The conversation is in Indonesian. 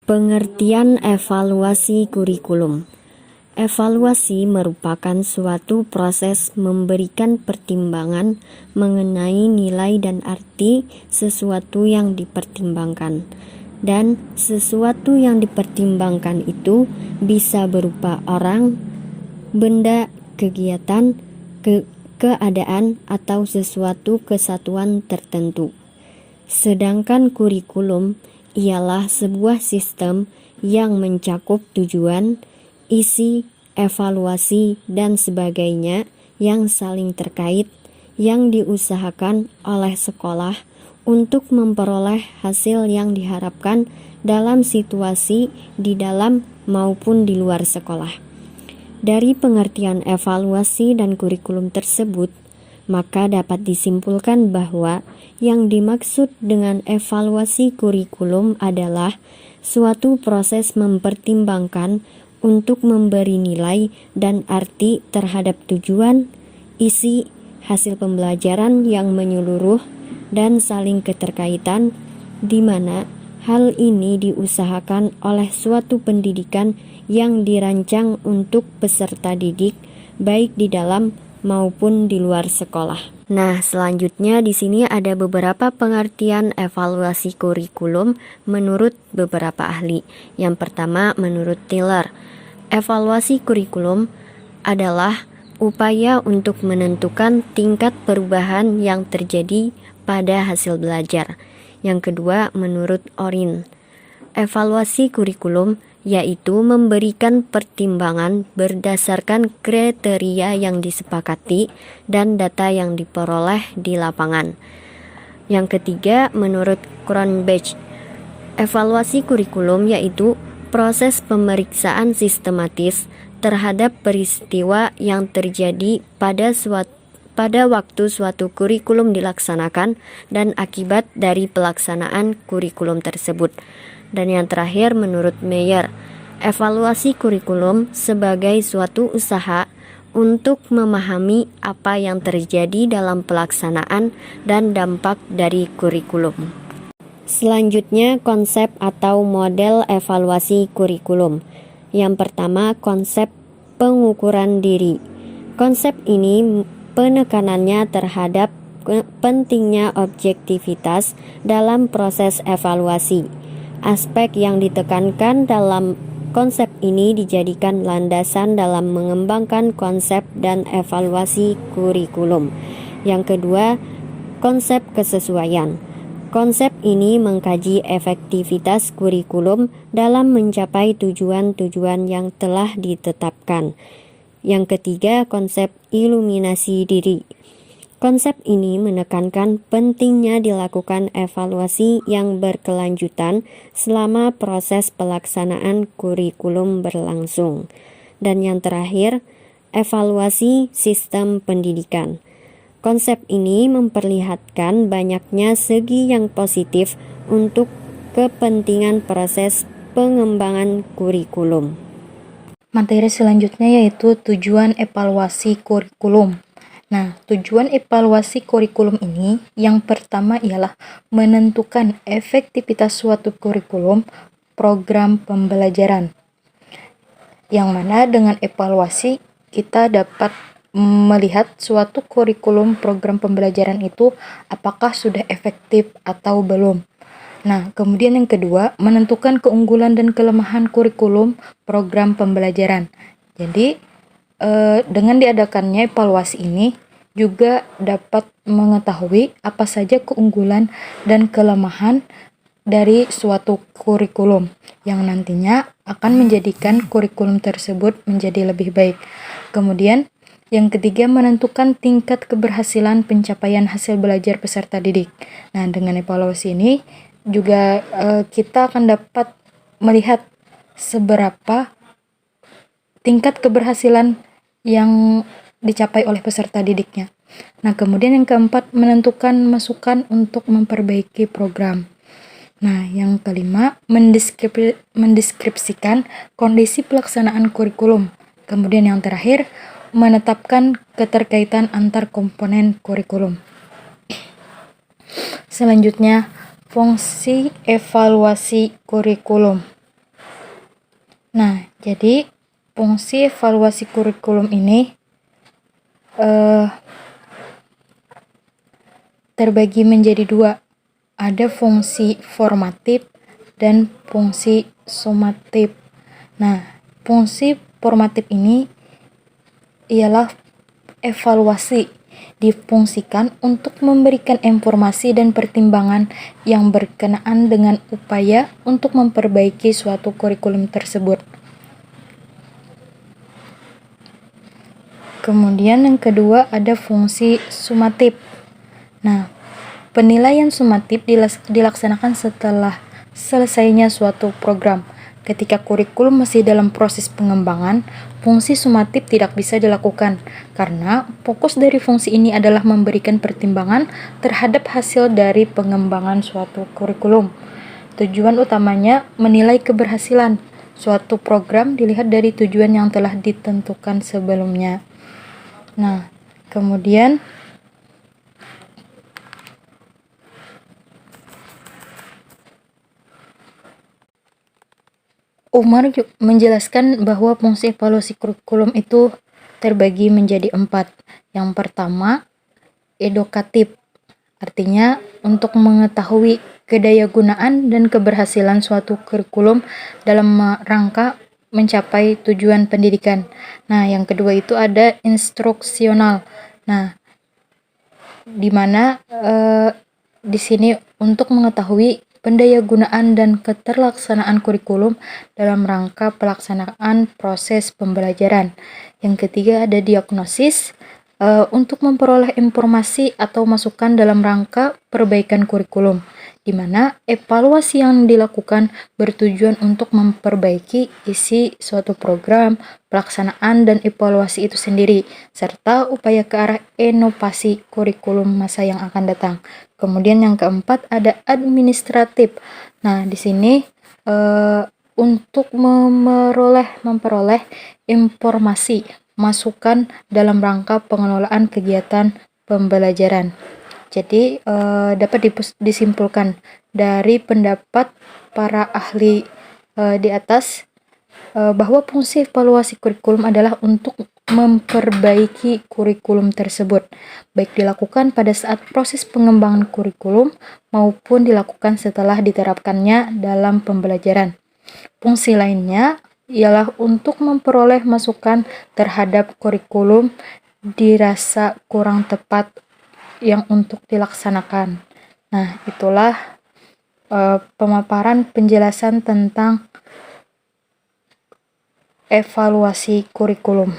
Pengertian evaluasi kurikulum. Evaluasi merupakan suatu proses memberikan pertimbangan mengenai nilai dan arti sesuatu yang dipertimbangkan. Dan sesuatu yang dipertimbangkan itu bisa berupa orang, benda, kegiatan, keadaan, atau sesuatu kesatuan tertentu. Sedangkan kurikulum ialah sebuah sistem yang mencakup tujuan, isi, evaluasi, dan sebagainya yang saling terkait yang diusahakan oleh sekolah untuk memperoleh hasil yang diharapkan dalam situasi di dalam maupun di luar sekolah. Dari pengertian evaluasi dan kurikulum tersebut, maka dapat disimpulkan bahwa yang dimaksud dengan evaluasi kurikulum adalah suatu proses mempertimbangkan untuk memberi nilai dan arti terhadap tujuan, isi, hasil pembelajaran yang menyeluruh dan saling keterkaitan, di mana hal ini diusahakan oleh suatu pendidikan yang dirancang untuk peserta didik, baik di dalam maupun di luar sekolah. Nah, selanjutnya di sini ada beberapa pengertian evaluasi kurikulum menurut beberapa ahli. Yang pertama, menurut Tiller, evaluasi kurikulum adalah upaya untuk menentukan tingkat perubahan yang terjadi pada hasil belajar. Yang kedua, menurut Orin, evaluasi kurikulum yaitu memberikan pertimbangan berdasarkan kriteria yang disepakati dan data yang diperoleh di lapangan. Yang ketiga, menurut Cronbach, evaluasi kurikulum yaitu proses pemeriksaan sistematis terhadap peristiwa yang terjadi pada waktu suatu kurikulum dilaksanakan dan akibat dari pelaksanaan kurikulum tersebut. Dan yang terakhir, menurut Meyer, evaluasi kurikulum sebagai suatu usaha untuk memahami apa yang terjadi dalam pelaksanaan dan dampak dari kurikulum. Selanjutnya, konsep atau model evaluasi kurikulum. Yang pertama, konsep pengukuran diri. Konsep ini penekanannya terhadap pentingnya objektivitas dalam proses evaluasi. Aspek yang ditekankan dalam konsep ini dijadikan landasan dalam mengembangkan konsep dan evaluasi kurikulum. Yang kedua, konsep kesesuaian. Konsep ini mengkaji efektivitas kurikulum dalam mencapai tujuan-tujuan yang telah ditetapkan. Yang ketiga, konsep iluminasi diri. Konsep ini menekankan pentingnya dilakukan evaluasi yang berkelanjutan selama proses pelaksanaan kurikulum berlangsung. Dan yang terakhir, evaluasi sistem pendidikan. Konsep ini memperlihatkan banyaknya segi yang positif untuk kepentingan proses pengembangan kurikulum. Materi selanjutnya yaitu tujuan evaluasi kurikulum. Nah, tujuan evaluasi kurikulum ini yang pertama ialah menentukan efektivitas suatu kurikulum program pembelajaran. Yang mana dengan evaluasi kita dapat melihat suatu kurikulum program pembelajaran itu apakah sudah efektif atau belum. Nah, kemudian yang kedua, menentukan keunggulan dan kelemahan kurikulum program pembelajaran. Jadi, dengan diadakannya evaluasi ini juga dapat mengetahui apa saja keunggulan dan kelemahan dari suatu kurikulum yang nantinya akan menjadikan kurikulum tersebut menjadi lebih baik. Kemudian yang ketiga, menentukan tingkat keberhasilan pencapaian hasil belajar peserta didik. Nah, dengan evaluasi ini juga kita akan dapat melihat seberapa tingkat keberhasilan yang dicapai oleh peserta didiknya. Nah, kemudian yang keempat, menentukan masukan untuk memperbaiki program. Nah, yang kelima, mendeskripsikan kondisi pelaksanaan kurikulum. Kemudian yang terakhir, menetapkan keterkaitan antar komponen kurikulum. Selanjutnya, fungsi evaluasi kurikulum. Nah, jadi fungsi evaluasi kurikulum ini terbagi menjadi dua. Ada fungsi formatif dan fungsi sumatif. Nah, fungsi formatif ini ialah evaluasi, difungsikan untuk memberikan informasi dan pertimbangan yang berkenaan dengan upaya untuk memperbaiki suatu kurikulum tersebut. Kemudian yang kedua ada fungsi sumatif. Nah, penilaian sumatif dilaksanakan setelah selesainya suatu program. Ketika kurikulum masih dalam proses pengembangan, fungsi sumatif tidak bisa dilakukan karena fokus dari fungsi ini adalah memberikan pertimbangan terhadap hasil dari pengembangan suatu kurikulum. Tujuan utamanya menilai keberhasilan suatu program dilihat dari tujuan yang telah ditentukan sebelumnya. Nah, kemudian Umar menjelaskan bahwa fungsi evaluasi kurikulum itu terbagi menjadi 4. Yang pertama, edukatif, artinya untuk mengetahui kedayagunaan dan keberhasilan suatu kurikulum dalam rangka mencapai tujuan pendidikan. Nah, yang kedua itu ada instruksional. Nah, di mana di sini untuk mengetahui pendayagunaan dan keterlaksanaan kurikulum dalam rangka pelaksanaan proses pembelajaran. Yang ketiga ada diagnosis, untuk memperoleh informasi atau masukan dalam rangka perbaikan kurikulum, di mana evaluasi yang dilakukan bertujuan untuk memperbaiki isi suatu program, pelaksanaan dan evaluasi itu sendiri, serta upaya ke arah inovasi kurikulum masa yang akan datang. Kemudian yang keempat ada administratif. Nah, di sini untuk memperoleh informasi, masukan dalam rangka pengelolaan kegiatan pembelajaran. Jadi dapat disimpulkan dari pendapat para ahli di atas bahwa fungsi evaluasi kurikulum adalah untuk memperbaiki kurikulum tersebut, baik dilakukan pada saat proses pengembangan kurikulum maupun dilakukan setelah diterapkannya dalam pembelajaran. Fungsi lainnya ialah untuk memperoleh masukan terhadap kurikulum dirasa kurang tepat yang untuk dilaksanakan. Nah, itulah pemaparan penjelasan tentang evaluasi kurikulum.